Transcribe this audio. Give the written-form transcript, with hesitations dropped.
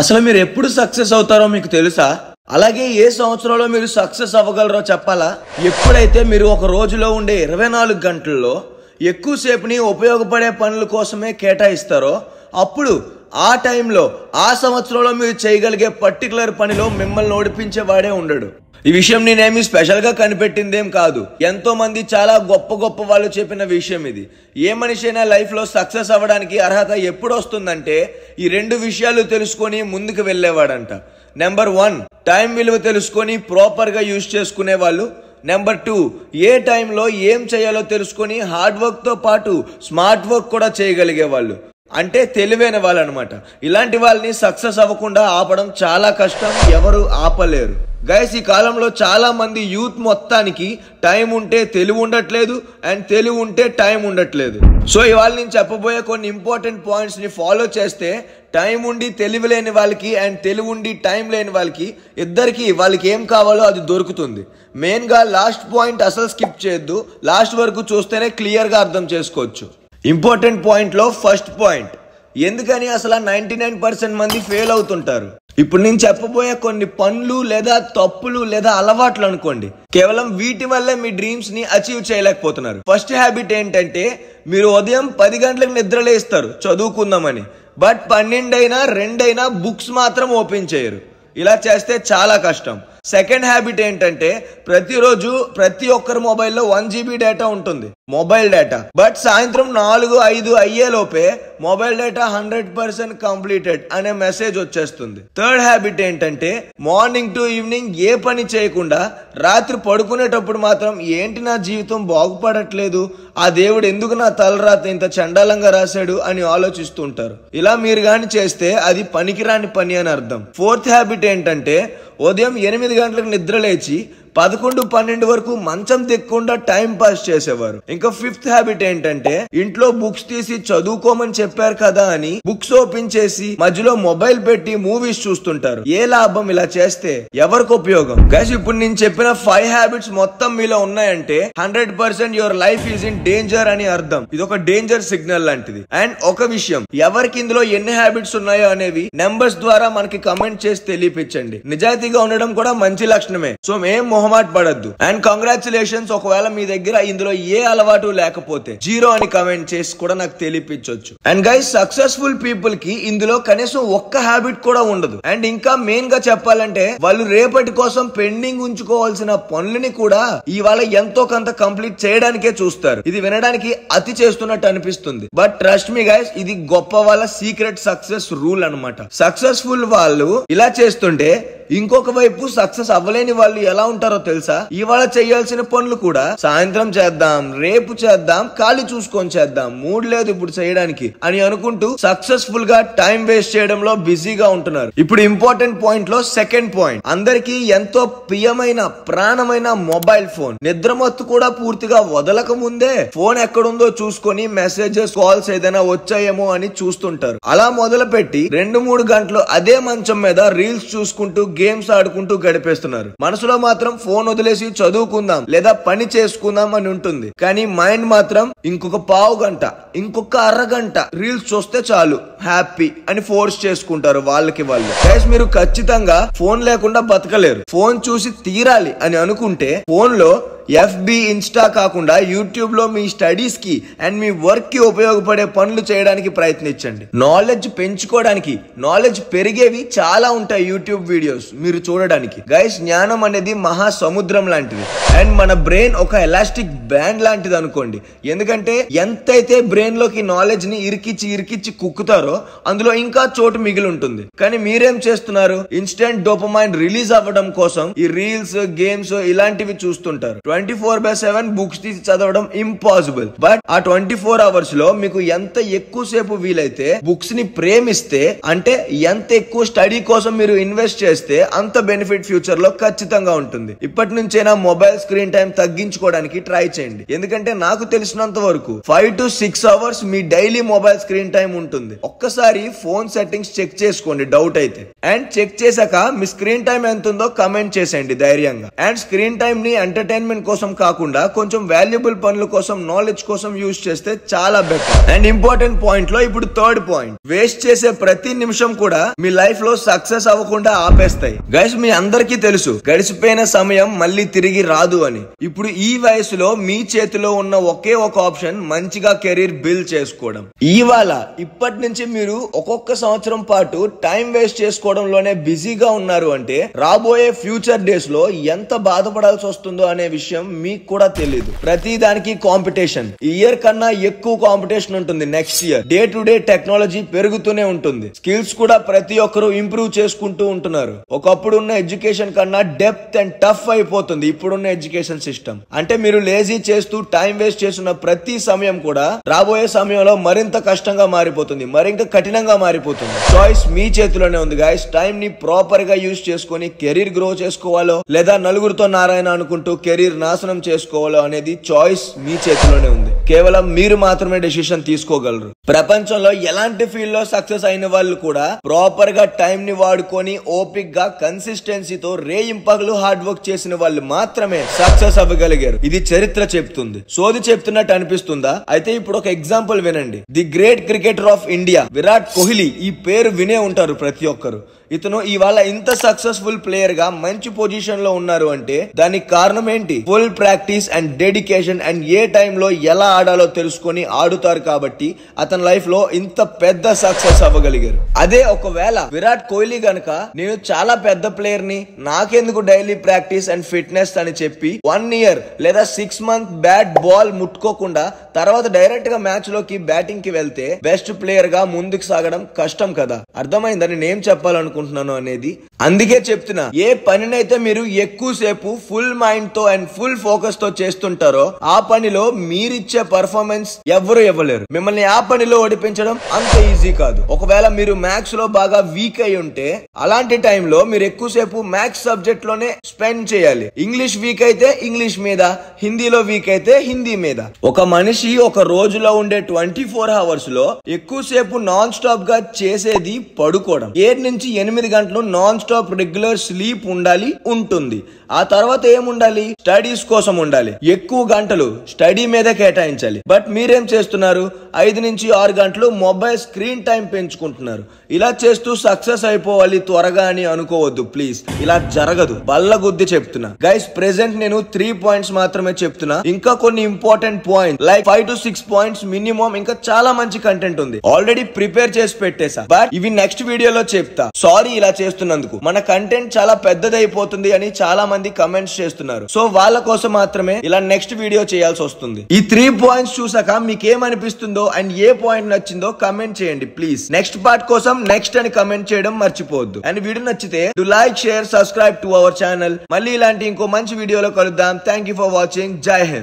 అసలు మీరు ఎప్పుడు సక్సెస్ అవుతారో మీకు తెలుసా? అలాగే ఏ సంవత్సరంలో మీరు సక్సెస్ అవ్వగలరో చెప్పాలా? ఎప్పుడైతే మీరు ఒక రోజులో ఉండే 24 గంటల్లో ఎక్కువసేపుని ఉపయోగపడే పనుల కోసమే కేటాయిస్తారో అప్పుడు ఆ టైంలో ఆ సంవత్సరంలో మీరు చేయగలిగే పర్టికులర్ పనిలో మిమ్మల్ని ఓడిపించేవాడే ఉండడు. ఈ విషయం నేనేమి స్పెషల్ గా కనిపెట్టిందేం కాదు. ఎంతో మంది చాలా గొప్ప గొప్ప వాళ్ళు చెప్పిన విషయం ఇది. ఏ మనిషి అయినా లైఫ్ లో సక్సెస్ అవ్వడానికి అర్హత ఎప్పుడు వస్తుందంటే ఈ 2 విషయాలు తెలుసుకొని ముందుకు వెళ్లేవాడంట. నెంబర్ 1, టైం విలువ తెలుసుకొని ప్రాపర్ గా యూజ్ చేసుకునే వాళ్ళు. నెంబర్ 2, ఏ టైంలో ఏం చేయాలో తెలుసుకొని హార్డ్ వర్క్ తో పాటు స్మార్ట్ వర్క్ కూడా చేయగలిగే వాళ్ళు, అంటే తెలివైన వాళ్ళు అనమాట. ఇలాంటి వాళ్ళని సక్సెస్ అవ్వకుండా ఆపడం చాలా కష్టం, ఎవరు ఆపలేరు. గైస్, ఈ కాలంలో చాలా మంది యూత్ మొత్తానికి టైం ఉంటే తెలివి ఉండట్లేదు అండ్ తెలివి ఉంటే టైం ఉండట్లేదు. సో ఇవాళ నేను చెప్పబోయే కొన్ని ఇంపార్టెంట్ పాయింట్స్ ని ఫాలో చేస్తే టైం ఉండి తెలివి లేని వాళ్ళకి అండ్ తెలివి ఉండి టైం లేని వాళ్ళకి ఇద్దరికి వాళ్ళకి ఏం కావాలో అది దొరుకుతుంది. మెయిన్ గా లాస్ట్ పాయింట్ అసలు స్కిప్ చేయొద్దు, లాస్ట్ వరకు చూస్తేనే క్లియర్ గా అర్థం చేసుకోవచ్చు. ఇంపార్టెంట్ పాయింట్ లో ఫస్ట్ పాయింట్, ఎందుకని అసలు 99% మంది ఫెయిల్ అవుతుంటారు. ఇప్పుడు నేను చెప్పబోయే కొన్ని పనులు లేదా తప్పులు లేదా అలవాట్లు అనుకోండి, కేవలం వీటి వల్లే మీ డ్రీమ్స్ ని అచీవ్ చేయలేకపోతున్నారు. ఫస్ట్ హ్యాబిట్ ఏంటంటే మీరు ఉదయం 10 గంటలకు నిద్రలేస్తారు చదువుకుందామని, బట్ 12 అయినా 2 అయినా బుక్స్ మాత్రం ఓపెన్ చేయరు. ఇలా చేస్తే చాలా కష్టం. సెకండ్ హ్యాబిట్ ఏంటంటే ప్రతిరోజు ప్రతి ఒక్కరి మొబైల్లో 1 GB డేటా ఉంటుంది, మొబైల్ డేటా. బట్ సాయంత్రం 4-5 అయ్యేలోపే మొబైల్ డేటా 100% కంప్లీటెడ్ అనే మెసేజ్ వచ్చేస్తుంది. థర్డ్ హ్యాబిట్ ఏంటంటే మార్నింగ్ టు ఈవినింగ్ ఏ పని చేయకుండా రాత్రి పడుకునేటప్పుడు మాత్రం ఏంటి నా జీవితం బాగుపడట్లేదు, ఆ దేవుడు ఎందుకు నా తలరాత ఇంత చండాలంగా రాశాడు అని ఆలోచిస్తూ ఉంటారు. ఇలా మీరు గాని చేస్తే అది పనికిరాని పని అని అర్థం. ఫోర్త్ హ్యాబిట్ ఏంటంటే ఉదయం 8 గంటలకు నిద్ర లేచి 11-12 వరకు మంచం దిక్కకుండా టైం పాస్ చేసేవారు. ఇంకా ఫిఫ్త్ హ్యాబిట్ ఏంటంటే ఇంట్లో బుక్స్ తీసి చదువుకోమని చెప్పారు కదా అని బుక్స్ ఓపెన్ చేసి మధ్యలో మొబైల్ పెట్టి మూవీస్ చూస్తుంటారు. ఏ లాభం ఇలా చేస్తే? ఎవరికి ఉపయోగం? గైస్, ఇప్పుడు నేను చెప్పిన 5 హ్యాబిట్స్ మొత్తం మీలో ఉన్నాయంటే 100% your life is in danger అని అర్థం. ఇది ఒక డేంజర్ సిగ్నల్ లాంటిది. అండ్ ఒక విషయం, ఎవరికి ఇందులో ఎన్ని హ్యాబిట్స్ ఉన్నాయో అనేవి నెంబర్స్ ద్వారా మనకి కమెంట్ చేసి తెలియపించండి. నిజాయితీగా ఉండడం కూడా మంచి లక్షణమే. సో ఏం మొహమాట పడద్దు. అండ్ కంగ్రాచులేషన్స్, ఒకవేళ మీ దగ్గర ఇందులో ఏ అలవాటు లేకపోతే 0 అని కమెంట్ చేసి కూడా నాకు తెలియపించవచ్చు. అండ్ గైస్, సక్సెస్ఫుల్ పీపుల్ కి ఇందులో కనీసం ఒక్క హ్యాబిట్ కూడా ఉండదు. అండ్ ఇంకా మెయిన్ గా చెప్పాలంటే వాళ్ళు రేపటి కోసం పెండింగ్ ఉంచుకోవాల్సిన పనులని కూడా ఇవాళ ఎంతో కొంత కంప్లీట్ చేయడానికే చూస్తారు. ఇది వినడానికి అతి చేస్తున్నట్టు అనిపిస్తుంది, బట్ ట్రస్ట్ మీ గైస్, ఇది గొప్ప వాళ్ళ సీక్రెట్ సక్సెస్ రూల్ అన్నమాట. సక్సెస్ఫుల్ వాళ్ళు ఇలా చేస్తుంటే ఇంకొక వైపు సక్సెస్ అవ్వలేని వాళ్ళు ఎలా ఉంటారో తెలుసా? ఇవాళ చేయాల్సిన పనులు కూడా సాయంత్రం చేద్దాం, రేపు చేద్దాం, ఖాళీ చూసుకొని చేద్దాం, మూడ్ లేదు ఇప్పుడు చేయడానికి అని అనుకుంటూ సక్సెస్ఫుల్ గా టైం వేస్ట్ చేయడంలో బిజీగా ఉంటున్నారు. ఇప్పుడు ఇంపార్టెంట్ పాయింట్ లో సెకండ్ పాయింట్, అందరికి ఎంతో ప్రియమైన ప్రాణమైన మొబైల్ ఫోన్. నిద్రమత్తు కూడా పూర్తిగా వదలక ముందే ఫోన్ ఎక్కడుందో చూసుకొని మెసేజెస్, కాల్స్ ఏదైనా వచ్చాయేమో అని చూస్తుంటారు. అలా మొదలు పెట్టి 2-3 గంటలు అదే మంచం మీద రీల్స్ చూసుకుంటూ గేమ్స్ ఆడుకుంటూ గడిపేస్తున్నారు. మనసులో మాత్రం ఫోన్ వదిలేసి చదువుకుందాం లేదా పని చేసుకుందాం అని ఉంటుంది, కానీ మైండ్ మాత్రం ఇంకొక పావు గంట, ఇంకొక అరగంట రీల్స్ చూస్తే చాలు హ్యాపీ అని ఫోర్స్ చేసుకుంటారు వాళ్ళకి వాళ్ళు. గైస్, మీరు ఖచ్చితంగా ఫోన్ లేకుండా బతకలేరు. ఫోన్ చూసి తీరాలి అని అనుకుంటే ఫోన్ లో FB, ఇన్స్టా కాకుండా యూట్యూబ్ లో మీ స్టడీస్ కి అండ్ మీ వర్క్ కి ఉపయోగపడే పనులు చేయడానికి ప్రయత్నించండి. నాలెడ్జ్ పెంచుకోవడానికి, నాలెడ్జ్ పెరిగేవి చాలా ఉంటాయి యూట్యూబ్ వీడియోస్ మీరు చూడడానికి. గైస్, జ్ఞానం అనేది మహా సముద్రం లాంటిది అండ్ మన బ్రెయిన్ ఒక ఎలాస్టిక్ బ్యాండ్ లాంటిది అనుకోండి. ఎందుకంటే ఎంతైతే బ్రెయిన్ లోకి నాలెడ్జ్ ని ఇరికిచ్చి కుక్కుతారో అందులో ఇంకా చోటు మిగిలి ఉంటుంది. కానీ మీరేం చేస్తున్నారు? ఇన్స్టెంట్ డోపమైన్ రిలీజ్ అవ్వడం కోసం ఈ రీల్స్, గేమ్స్ ఇలాంటివి చూస్తుంటారు. 24/7 బుక్స్ తీసి చదవడం ఇంపాసిబుల్. బట్ ఆ 24 అవర్స్ లో మీకు ఎంత ఎక్కువసేపు వీలైతే బుక్స్ ని ప్రేమిస్తే, అంటే ఎంత ఎక్కువ స్టడీ కోసం మీరు ఇన్వెస్ట్ చేస్తే చేస్తే అంత బెనిఫిట్ ఫ్యూచర్ లో ఖచ్చితంగా ఉంటుంది. ఇప్పటి నుంచైనా మొబైల్ స్క్రీన్ టైం తగ్గించుకోవడానికి ట్రై చేయండి. ఎందుకంటే నాకు తెలిసినంత వరకు 5 to 6 hours me daily mobile screen time ఉంటుంది. ఒక్కసారి ఫోన్ సెట్టింగ్స్ చెక్ చేసుకోండి డౌట్ అయితే. అండ్ చెక్ చేశాక మీ స్క్రీన్ టైం ఎంత ఉందో కమెంట్ చేసేయండి ధైర్యంగా. అండ్ స్క్రీన్ టైం ని ఎంటర్టైన్మెంట్ కోసం కాకుండా కొంచెం వాల్యుబుల్ పనుల కోసం, నాలెడ్జ్ కోసం యూజ్ చేస్తే చాలా బెటర్. అండ్ ఇంపార్టెంట్ పాయింట్ లో ఇప్పుడు థర్డ్ పాయింట్, వేస్ట్ చేసే ప్రతి నిమిషం కూడా మీ లైఫ్ లో సక్సెస్ అవ్వకుండా ఆపేస్తాయి. గైస్ మీ అందరికీ తెలుసు గడిచిపోయిన సమయం మళ్ళీ తిరిగి రాదు అని. ఇప్పుడు ఈ వయసులో మీ చేతిలో ఉన్న ఒకే ఒక ఆప్షన్ మంచిగా కెరీర్ బిల్డ్ చేసుకోవడం. ఇప్పటి నుంచి మీరు ఒక్కొక్క సంవత్సరం పాటు టైం వేస్ట్ చేసుకోవడంలోనే బిజీగా ఉన్నారు అంటే రాబోయే ఫ్యూచర్ డేస్ లో ఎంత బాధపడాల్సి వస్తుందో అనే విషయం మీకు కూడా తెలియదు. ప్రతి దానికి కాంపిటీషన్, ఇయర్ కన్నా ఎక్కువ కాంపిటీషన్ ఉంటుంది. Next year day to day technology పెరుగుతూనే ఉంటుంది. స్కిల్స్ కూడా ప్రతి ఒక్కరు ఇంప్రూవ్ చేసుకుంటూ ఉంటున్నారు. ఒకప్పుడు ఉన్న ఎడ్యుకేషన్ కన్నా డెప్త్ అండ్ టఫ్ అయిపోతుంది ఇప్పుడున్న ఎడ్యుకేషన్ సిస్టమ్. అంటే మీరు లేజీ చేస్తూ టైం వేస్ట్ చేస్తున్న ప్రతి సమయం కూడా రాబోయే సమయంలో మరింత కష్టంగా మారిపోతుంది, మరింత కఠినంగా మారిపోతుంది. చాయిస్ మీ చేతిలోనే ఉంది గైస్. టైం ని ప్రాపర్ గా యూజ్ చేసుకుని కెరీర్ గ్రో చేసుకోవాలో లేదా నలుగురితో నారాయణ అనుకుంటూ కెరీర్ నాశనం చేసుకోవాలో అనేది చాయిస్ మీ చేతిలోనే ఉంది. కేవలం మీరు మాత్రమే డెసిషన్ తీసుకోగలరు. ప్రపంచంలో ఎలాంటి ఫీల్డ్ లో సక్సెస్ అయిన వాళ్ళు కూడా ప్రాపర్ గా టైం ని వాడుకొని ఓపిక్ గా కన్సిస్టెన్సీతో రేయింపగలు హార్డ్ వర్క్ చేసిన వాళ్ళు మాత్రమే సక్సెస్ అవ్వగలిగారు. ఇది చరిత్ర చెప్తుంది. సోది చెప్తున్నట్టు అనిపిస్తుందా? అయితే ఇప్పుడు ఒక ఎగ్జాంపుల్ వినండి. The great cricketer of India Virat Kohli, ఈ పేరు వినే ఉంటారు ప్రతి ఒక్కరు. ఇతను ఇవాళ ఇంత సక్సెస్ఫుల్ ప్లేయర్ గా మంచి పొజిషన్ లో ఉన్నారు అంటే దానికి కారణం ఏంటి? Full practice and dedication. And ఏ టైంలో ఎలా ఆడాలో తెలుసుకొని ఆడుతారు కాబట్టి అతని లైఫ్ లో ఇంత పెద్ద సక్సెస్ అవ్వగలిగారు. అదే ఒకవేళ విరాట్ కోహ్లీ గనక నేను చాలా పెద్ద ప్లేయర్ ని, నాకెందుకు డైలీ ప్రాక్టీస్ అండ్ ఫిట్నెస్ అని చెప్పి 1 year లేదా 6 months బ్యాట్ బాల్ ముట్టుకోకుండా తర్వాత డైరెక్ట్ గా మ్యాచ్ లోకి బ్యాటింగ్ కి వెళ్తే బెస్ట్ ప్లేయర్ గా ముందుకు సాగడం కష్టం కదా. అర్థమైందని నేను చెప్పాలనుకుంటున్నాను అనేది. అందుకే చెప్తున్నా, ఏ పనినైతే మీరు ఎక్కువసేపు ఫుల్ మైండ్ తో అండ్ ఫుల్ ఫోకస్ తో చేస్తుంటారో ఆ పనిలో మీరిచ్చే పర్ఫార్మెన్స్ ఎవరు ఇవ్వలేరు. మిమ్మల్ని ఆ పనిలో ఓడిపించడం అంత ఈజీ కాదు. ఒకవేళ మీరు మ్యాథ్స్ లో బాగా వీక్ అయి ఉంటే అలాంటి టైంలో మీరు ఎక్కువసేపు మ్యాథ్స్ సబ్జెక్ట్ లోనే స్పెండ్ చేయాలి. ఇంగ్లీష్ వీక్ అయితే ఇంగ్లీష్ మీద, హిందీలో వీక్ అయితే హిందీ మీద. ఒక మనిషి ఒక రోజులో ఉండే 24 hours లో ఎక్కువసేపు నాన్ స్టాప్ గా చేసేది పడుకోవడం. 7 నుంచి 8 గంటలు నాన్ స్టాప్ రెగ్యులర్ స్లీప్ ఉంటుంది. ఆ తర్వాత ఏముండాలి? స్టడీస్ కోసం ఉండాలి. ఎక్కువ గంటలు స్టడీ మీద కేటాయించాలి. బట్ మీరేం చేస్తున్నారు? 5 నుంచి 6 గంటలు మొబైల్ స్క్రీన్ టైం పెంచుకుంటున్నారు. ఇలా చేస్తూ సక్సెస్ అయిపోవాలి త్వరగా అని అనుకోవద్దు ప్లీజ్. ఇలా జరగదు. బల్ల గుద్ది చెప్తున్నా గైస్. ప్రెసెంట్ నేను 3 points మాత్రమే చెప్తున్నా. ఇంకా కొన్ని important points like 5 to 6 points minimum, ఇంకా చాలా మంచి కంటెంట్ ఉంది. ఆల్రెడీ ప్రిపేర్ చేసి పెట్టేసా. బట్ ఇవి నెక్స్ట్ వీడియోలో చెప్తా. సారీ ఇలా చేస్తున్నందుకు. మన కంటెంట్ చాలా పెద్దదైపోతుంది అని చాలా మంది కమెంట్స్ చేస్తున్నారు. సో వాళ్ళ కోసం మాత్రమే ఇలా నెక్స్ట్ వీడియో చేయాల్సి వస్తుంది. ఈ 3 points చూసాక మీకు ఏమనిపిస్తుందో అండ్ ఏ పాయింట్ నచ్చిందో కమెంట్ చేయండి ప్లీజ్. నెక్స్ట్ పార్ట్ కోసం నెక్స్ట్ అని కమెంట్ చేయడం మర్చిపోవద్దు. అండ్ వీడియో నచ్చితే do like, share, subscribe to our channel. మళ్ళీ ఇలాంటి ఇంకో మంచి వీడియోలో కలుద్దాం. Thank you for watching. జై హింద్.